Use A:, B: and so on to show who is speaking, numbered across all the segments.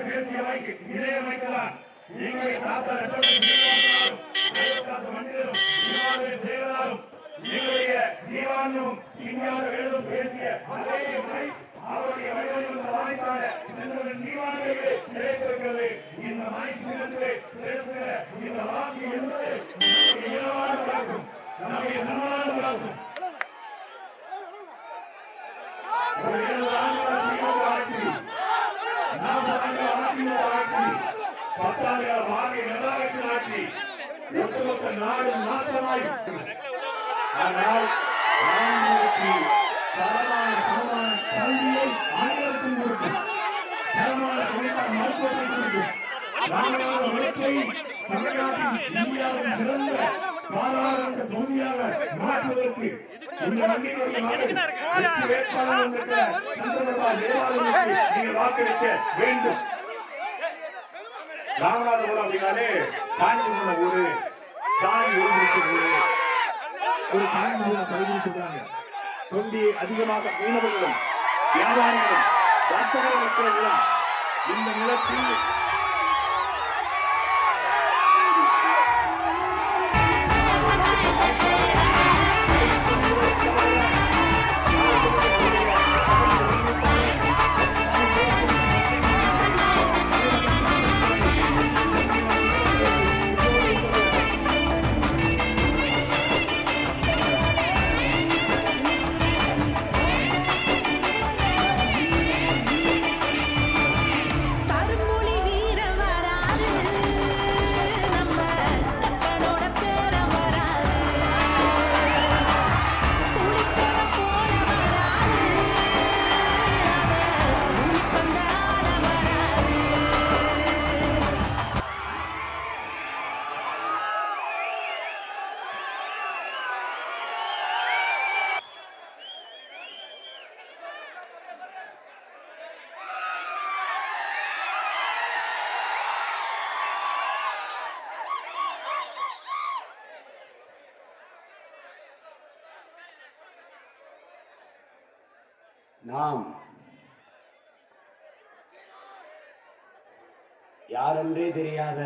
A: பேசியவை இணையமைக்கலாம். எங்களுடைய தாத்தா செய்வதாலும் எங்களுடைய தீவானும் இங்காத வேலும் பேசிய அவருடைய வாய்சான கிடைத்திருக்கிறது. இந்த மனைச்சிலே செலுத்துகிற இந்த வாக்கு என்பது இனமான விளக்கும், நம்முடைய சமமான விளக்கும். ஆட்சி 40 ஆண்டுகள் ஆட்சி, 10 ஆண்டுகள் வாகை நல்லாட்சி ஆட்சி, ஒட்டுமொத்த நாடு நாசமாய். ஆனால் தரமான சமமான கல்வியை ஆயிரத்தும் கொடுக்கும், தரமான மருத்துவத்தை கொடுக்கும், ராணுவ உழைப்பை தமிழ்நாட்டின் இந்தியாவின் சிறந்த பாராளுமன்ற தொகுதியாக மாற்றுவதற்கு வாக்களிக்க வேண்டும். ராமநாதபுரம் அப்படின்னாலே காஞ்சிபுரம் ஊரு, சாமி ஊரு, ஒரு காஞ்சிபுரம் பகுதியில் சொல்றாங்க. தொண்டி அதிகமாக மீனவர்களும் வியாபாரிகளும் வர்த்தகரும் இருக்கிற நிலம். இந்த நிலத்தில்
B: நாம் யாரென்றே தெரியாத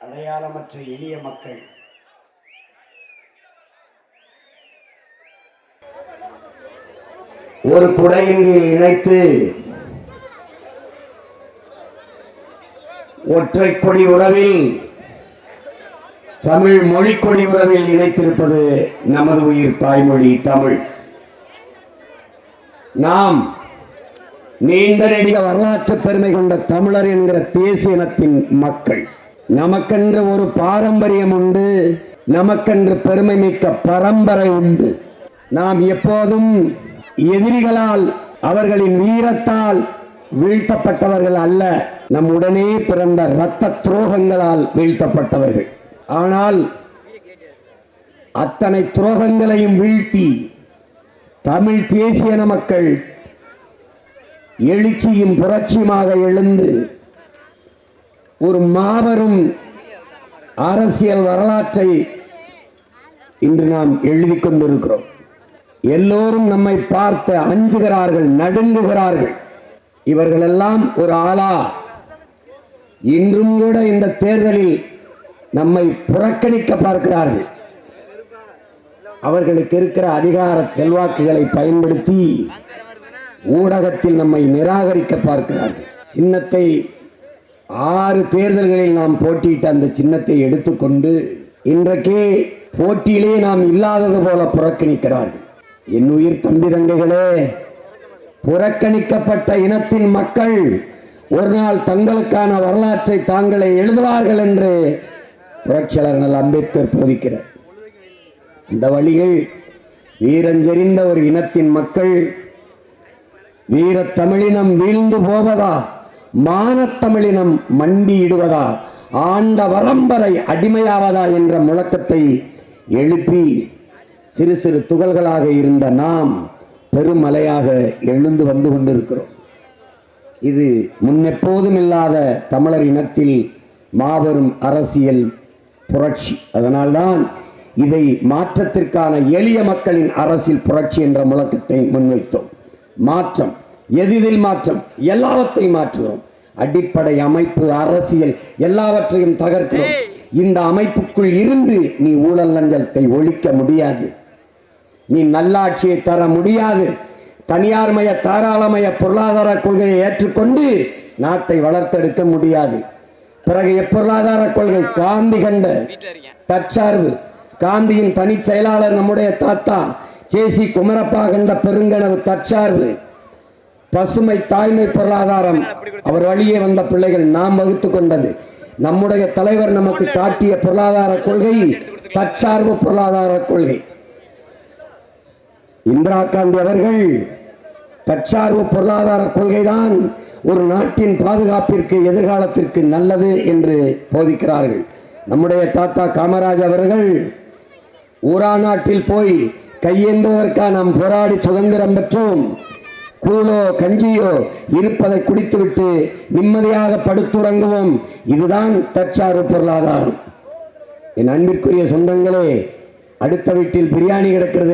B: அடையாளமற்ற எளிய மக்கள். ஒரு குடையின் இணைத்து ஒற்றை கொடி உறவில், தமிழ் மொழி கொடி உறவில் இணைத்திருப்பது நமது உயிர் தாய்மொழி தமிழ். நாம் நீண்ட நெடிய வரலாற்று பெருமை கொண்ட தமிழர் என்கிற தேசிய இனத்தின் மக்கள். நமக்கென்று ஒரு பாரம்பரியம் உண்டு, நமக்கென்று பெருமை மிக்க பரம்பரை உண்டு. நாம் எப்போதும் எதிரிகளால், அவர்களின் வீரத்தால் வீழ்த்தப்பட்டவர்கள் அல்ல, நம் உடனே பிறந்த இரத்த துரோகங்களால் வீழ்த்தப்பட்டவர்கள். ஆனால் அத்தனை துரோகங்களையும் வீழ்த்தி தமிழ் தேசிய மக்கள் எழுச்சியும் புரட்சியுமாக எழுந்து ஒரு மாபெரும் அரசியல் வரலாற்றை இன்று நாம் எழுதி கொண்டிருக்கிறோம். எல்லோரும் நம்மை பார்த்து அஞ்சுகிறார்கள், நடுங்குகிறார்கள். இவர்கள் எல்லாம் ஒரு ஆளா? இன்றும் கூட இந்த தேர்தலில் நம்மை புறக்கணிக்க பார்க்கிறார்கள். அவர்களுக்கு இருக்கிற அதிகார செல்வாக்குகளை பயன்படுத்தி ஊடகத்தில் நம்மை நிராகரிக்க பார்க்கிறார்கள். சின்னத்தை 6 தேர்தல்களில் நாம் போட்டியிட்ட அந்த சின்னத்தை எடுத்துக்கொண்டு இன்றைக்கே போட்டியிலே நாம் இல்லாதது போல புறக்கணிக்கிறார்கள். என் உயிர் தம்பி தங்கைகளே, புறக்கணிக்கப்பட்ட இனத்தின் மக்கள் ஒரு நாள் தங்களுக்கான வரலாற்றை தாங்களே எழுதுவார்கள் என்று புரட்சியாளர் அம்பேத்கர் போதிக்கிறார். இந்த வழியில் வீரஞ்செறிந்த ஒரு இனத்தின் மக்கள் வீரத்தமிழினம் வீழ்ந்து போவதா, மானத்தமிழினம் மண்டியிடுவதா, ஆண்ட வரம்பரை அடிமையாவதா என்ற முழக்கத்தை எழுப்பி சிறு சிறு துகள்களாக இருந்த நாம் பெருமலையாக எழுந்து வந்து கொண்டிருக்கிறோம். இது முன்னெப்போதும் இல்லாத தமிழர் இனத்தில் மாபெரும் அரசியல் புரட்சி. அதனால்தான் இதை மாற்றத்திற்கான எளிய மக்களின் அரசியல் புரட்சி என்ற முழக்கத்தை முன்வைத்தோம். மாற்றம், எதிரில் மாற்றம், எல்லாவற்றையும் மாற்றுகிறோம். அடிப்படை அமைப்பு, அரசியல் எல்லாவற்றையும் தகர்க்கிறோம். இந்த அமைப்புக்குள் இருந்து நீ ஊழல் லஞ்சத்தை ஒழிக்க முடியாது, நீ நல்லாட்சியை தர முடியாது. தனியார்மய தாராளமய பொருளாதார கொள்கையை ஏற்றுக்கொண்டு நாட்டை வளர்த்தெடுக்க முடியாது. பிறகு எப்பொருளாதார கொள்கை? காந்தி கண்ட தற்சார்பு. காந்தியின் தனி செயலாளர் நம்முடைய தாத்தா ஜே.சி. குமரப்பா கண்ட பெருங்கனவு தற்சார்பு. பசுமை தாய்மை பொருளாதாரம் அவர் வழியே வந்த பிள்ளைகள் நாம் வகுத்து கொண்டது. நம்முடைய தலைவர் நமக்கு காட்டிய பொருளாதார கொள்கை தற்சார்பு பொருளாதார கொள்கை. இந்திரா காந்தி அவர்கள் தற்சார்பு பொருளாதார கொள்கைதான் ஒரு நாட்டின் பாதுகாப்பிற்கு, எதிர்காலத்திற்கு நல்லது என்று போதிக்கிறார்கள். நம்முடைய தாத்தா காமராஜ் அவர்கள் ஊரா நாட்டில் போய் கையேந்துவதற்காக நாம் போராடி சுதந்திரம் பெற்றோம். கூழோ கஞ்சியோ இருப்பதை குடித்துவிட்டு நிம்மதியாக படுத்துறங்குவோம். இதுதான் தற்சார்பு பொருளாதாரம். என் அன்பிற்குரிய சொந்தங்களே, அடுத்த வீட்டில் பிரியாணி கிடக்கிறது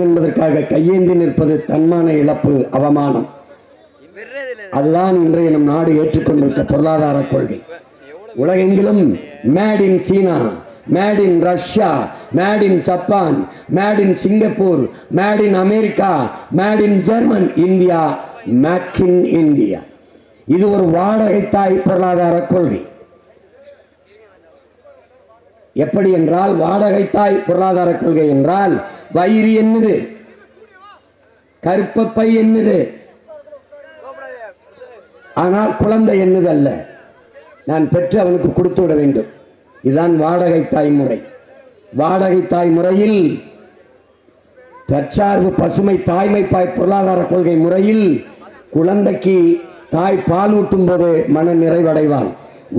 B: என்பதற்காக கையேந்தி நிற்பது தன்மான இழப்பு, அவமானம். அதுதான் இன்றைய நம் நாடு ஏற்றுக்கொண்டிருக்க பொருளாதார கொள்கை. உலகெங்கிலும் made in China, made in Russia, made in Japan, made in Singapore, made in America, made in German, India make in India. இது ஒரு வாடகை தாய் பொருளாதார கொள்கை. எப்படி என்றால், வாடகை தாய் பொருளாதார கொள்கை என்றால் வயிறு என்னது, கருப்பப்பை என்னது, ஆனால் குழந்தை என்னது அல்ல. நான் பெற்று அவனுக்கு கொடுத்து விட வேண்டும். இதுதான் வாடகை தாய் முறை. வாடகை தாய் முறையில், தற்சார்பு பசுமை தாய்மை பொருளாதார கொள்கை முறையில் குழந்தைக்கு தாய் பால் ஊட்டும் போது மன நிறைவடைவாள்.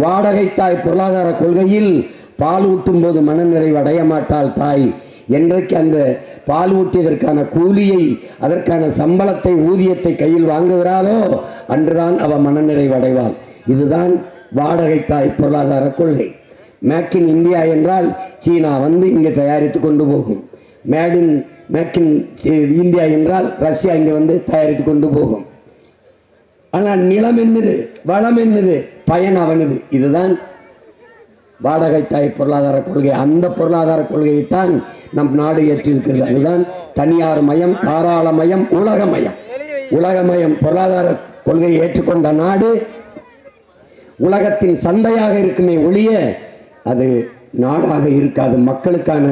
B: வாடகை தாய் பொருளாதார கொள்கையில் பால் ஊட்டும் போது மன நிறைவடைய மாட்டாள் தாய். என்றைக்கு அந்த பால் ஊட்டியதற்கான கூலியை, அதற்கான சம்பளத்தை, ஊதியத்தை கையில் வாங்குகிறாளோ அன்றுதான் அவள் மனநிறைவடைவாள். இதுதான் வாடகை தாய் பொருளாதார கொள்கை. மேக் இன் இந்தியா என்றால் சீனா வந்து இங்கே தயாரித்து கொண்டு போகும். மேக் இன் இந்தியா என்றால் ரஷ்யா இங்கே வந்து தயாரித்து கொண்டு போகும். ஆனால் நிலம் என்னது, வளம் என்னது, பயன் அவனது. இதுதான் வாடகை தாய் பொருளாதார கொள்கை. அந்த பொருளாதார கொள்கையைத்தான் நம் நாடு ஏற்றிருக்கிறது. அதுதான் தனியார் மயம், தாராளமயம், உலகமயம். உலகமயம் பொருளாதார கொள்கையை ஏற்றுக்கொண்ட நாடு உலகத்தின் சந்தையாக இருக்குமே ஒழிய அது நாடாக இருக்காது, மக்களுக்கான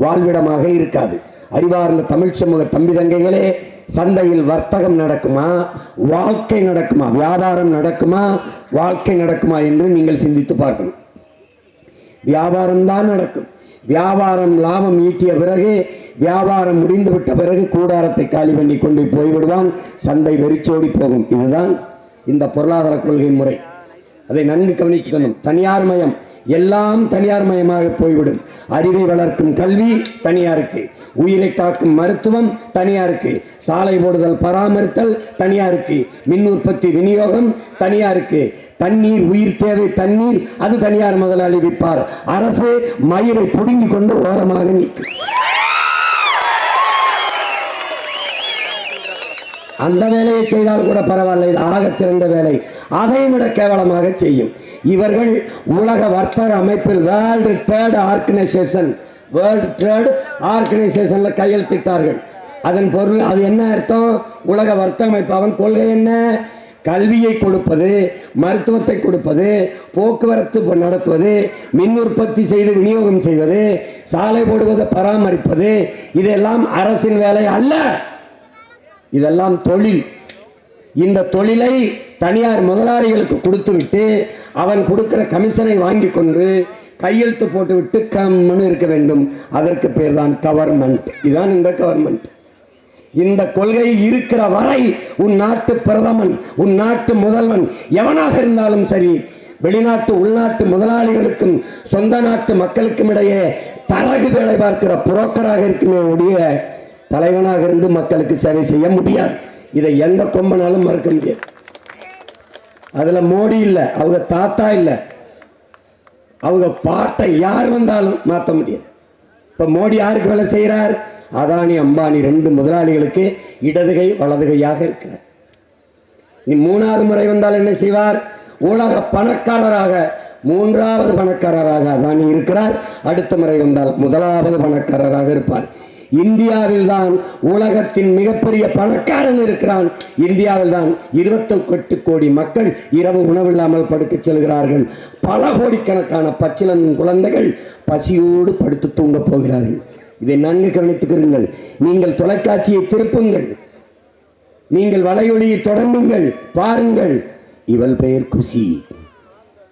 B: வாழ்விடமாக இருக்காது. அறிவார்ந்த தமிழ் சமூக தம்பி தங்கைகளே, சந்தையில் வர்த்தகம் நடக்குமா, வாழ்க்கை நடக்குமா, வியாபாரம் நடக்குமா, வாழ்க்கை நடக்குமா என்று நீங்கள் சிந்தித்து பார்க்கணும். வியாபாரம் தான் நடக்கும். வியாபாரம் லாபம் ஈட்டிய பிறகு, வியாபாரம் முடிந்துவிட்ட பிறகு கூடாரத்தை காலி பண்ணி கொண்டு போய்விடுவான், சந்தை வெறிச்சோடி போகும். இதுதான் இந்த பொருளாதார கொள்கை முறை. அதை நன்கு கவனிக்கணும். தனியார் மயம், எல்லாம் தனியார் மயமாக போய்விடும். அறிவை வளர்க்கும் கல்வி தனியாருக்கு, உயிரை காக்கும் மருத்துவம் தனியாருக்கு, சாலை போடுதல் பராமரித்தல் தனியாருக்கு, மின் உற்பத்தி விநியோகம் தனியாருக்கு, தண்ணீர் உயிர் தேவை தண்ணீர் அது தனியார் முதலாளி விற்பார். அரசு மயிரை புடுங்கிக் கொண்டு ஓரமாக நிற்கும். அந்த வேலையை செய்தால் கூட பரவாயில்லை, இது ஆகச் சிறந்த வேலை. அதை விட கேவலமாக செய்யும். இவர்கள் உலக வர்த்தக அமைப்பில் வேர்ல்டு ட்ரேட் ஆர்கனைசேஷன்ல கையெழுத்திட்டார்கள். அதன் பொருள் அது என்ன அர்த்தம்? உலக வர்த்தக அமைப்பு. அவன் கொள்கை என்ன? கல்வியை கொடுப்பது, மருத்துவத்தை கொடுப்பது, போக்குவரத்து நடத்துவது, மின் உற்பத்தி செய்து விநியோகம் செய்வது, சாலை போடுவது, பராமரிப்பது, இதெல்லாம் அரசின் வேலை அல்ல. இதெல்லாம் தொழில். இந்த தொழிலை தனியார் முதலாளிகளுக்கு கொடுத்துவிட்டு அவன் கொடுக்கிற கமிஷனை வாங்கி கொண்டு கையெழுத்து போட்டுவிட்டு கம்முன்னு இருக்க வேண்டும். அதற்கு பேர் தான் கவர்மெண்ட். இதுதான் இந்த கவர்மெண்ட். இந்த கொள்கை இருக்கிற வரை உன் நாட்டு பிரதமன், உன் நாட்டு முதல்வன் எவனாக இருந்தாலும் சரி, வெளிநாட்டு உள்நாட்டு முதலாளிகளுக்கும் சொந்த நாட்டு மக்களுக்கும் இடையே தரகு வேலை பார்க்கிற புரோக்கராக இருக்குமே ஒழிய தலைவனாக இருந்து மக்களுக்கு சேவை செய்ய முடியாது. இதை எந்த கொம்பனாலும் மறுக்க முடியாது. அதுல மோடி இல்லை, அவங்க தாத்தா இல்லை, அவங்க பாட்டை யார் வந்தாலும் மாற்ற முடியாது. இப்ப மோடி யாருக்கு வேலை செய்கிறார்? அதானி அம்பானி ரெண்டு முதலாளிகளுக்கு இடதுகை வலதுகையாக இருக்கிறார். நீ 3வது முறை வந்தால் என்ன செய்வார்? உலக பணக்காரராக 3வது பணக்காரராக தான் இருக்கிறார். அடுத்த முறை வந்தால் 1வது பணக்காரராக இருப்பார். இந்தியாவில் தான் உலகத்தின் மிகப்பெரிய பணக்காரன் இருக்கிறான். இந்தியாவில் தான் 28 கோடி மக்கள் இரவு உணவில்லாமல் படுக்க செல்கிறார்கள். பல கோடிக்கணக்கான பச்சிளம் குழந்தைகள் பசியோடு படுத்து தூங்க போகிறார்கள். இதை நன்கு கவனித்துக்கிறீர்கள். நீங்கள் தொலைக்காட்சியை திருப்புங்கள், நீங்கள் வலையொலியை தொடங்குங்கள், பாருங்கள். இவள் பெயர் குஷி.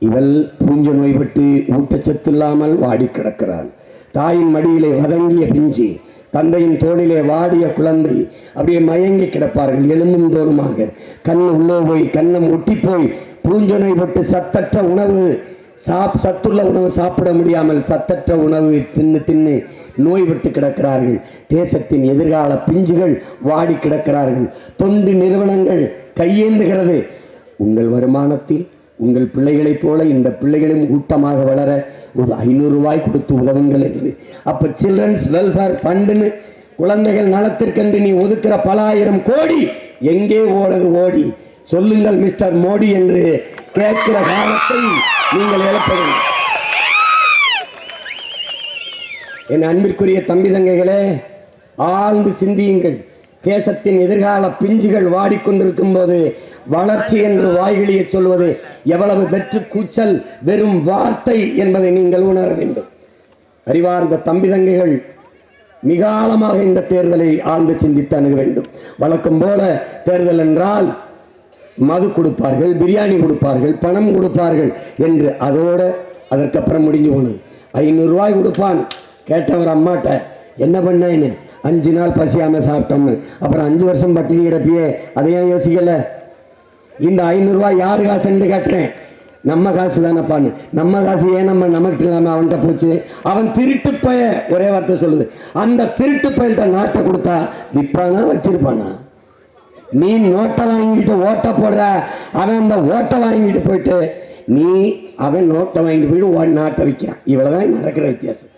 B: இவள் பூஞ்ச நோய்பட்டு ஊட்டச்சத்து இல்லாமல் வாடி கிடக்கிறாள். தாயின் மடியிலே வதங்கிய பிஞ்சு, தந்தையின் தோளிலே வாடிய குழந்தை அப்படியே மயங்கி கிடப்பார்கள். எலும்பும் தோறுமாக கண்ணு உள்ளே போய் கண்ணம் ஒட்டி போய் பூஞ்ச நோய்பட்டு சத்தற்ற உணவு சத்துள்ள உணவு சாப்பிட முடியாமல் சத்தற்ற உணவு தின்னு நோய்பட்டு கிடக்கிறார்கள். தேசத்தின் எதிர்கால பிஞ்சுகள் வாடி கிடக்கிறார்கள். தொண்டு நிறுவனங்கள் கையேந்துகிறது. உங்கள் வருமானத்தில் உங்கள் பிள்ளைகளைப் போல இந்த பிள்ளைகளும் கூட்டமாக வளர ஒரு 500 ரூபாய் கொடுத்து உதவுங்கள் என்று. அப்போ சில்ட்ரன்ஸ் வெல்ஃபேர் ஃபண்டுன்னு குழந்தைகள் நலத்திற்கென்று நீ ஒதுக்கிற பல ஆயிரம் கோடி எங்கே ஓடுது? ஓடி சொல்லுங்கள் மிஸ்டர் மோடி என்று கேட்கிற காலத்தை நீங்கள் எழுப்பணும். என் அன்பிற்குரிய தம்பி தங்கைகளே, ஆழ்ந்து சிந்தியுங்கள். தேசத்தின் எதிர்கால பிஞ்சுகள் வாடிக்கொண்டிருக்கும் போது வளர்ச்சி என்று வாய்களிய சொல்வது எவ்வளவு வெற்று கூச்சல், வெறும் வார்த்தை என்பதை நீங்கள் உணர வேண்டும். அறிவார்ந்த தம்பி தங்கைகள் மிக ஆழமாக இந்த தேர்தலை ஆழ்ந்து சிந்தித்து அணுக வேண்டும். வழக்கம் போல தேர்தல் என்றால் மது கொடுப்பார்கள், பிரியாணி கொடுப்பார்கள், பணம் கொடுப்பார்கள் என்று அதோட அதற்கப்புறம் முடிஞ்சு போனது. 500 ரூபாய் கொடுப்பான். கேட்டவர் அம்மாட்ட என்ன பண்ணேன்னு, 5 நாள் பசியாமல் சாப்பிட்டோம்னு. அப்புறம் 5 வருஷம் பட்டினி கிடப்பியே, அதையும் யோசிக்கல. இந்த 500 ரூபாய் யாரு காசுன்னு கேட்டேன். நம்ம காசு தானப்பான்னு. நம்ம காசு ஏன் நமக்கு இல்லாமல் அவன்கிட்ட போச்சு? அவன் திருட்டு பய, ஒரே வார்த்தை சொல்லுது, அந்த திருட்டு பயில்கிட்ட நாட்டை கொடுத்தா விற்பானா வச்சிருப்பானா? நீ நோட்டை வாங்கிட்டு ஓட்ட போடுற, அவன் அந்த ஓட்டை வாங்கிட்டு போயிட்டு அவன் நோட்டை வாங்கிட்டு போயிட்டு நாட்டை விற்கிறான். இவ்வளவுதான் நடக்கிற வித்தியாசம்.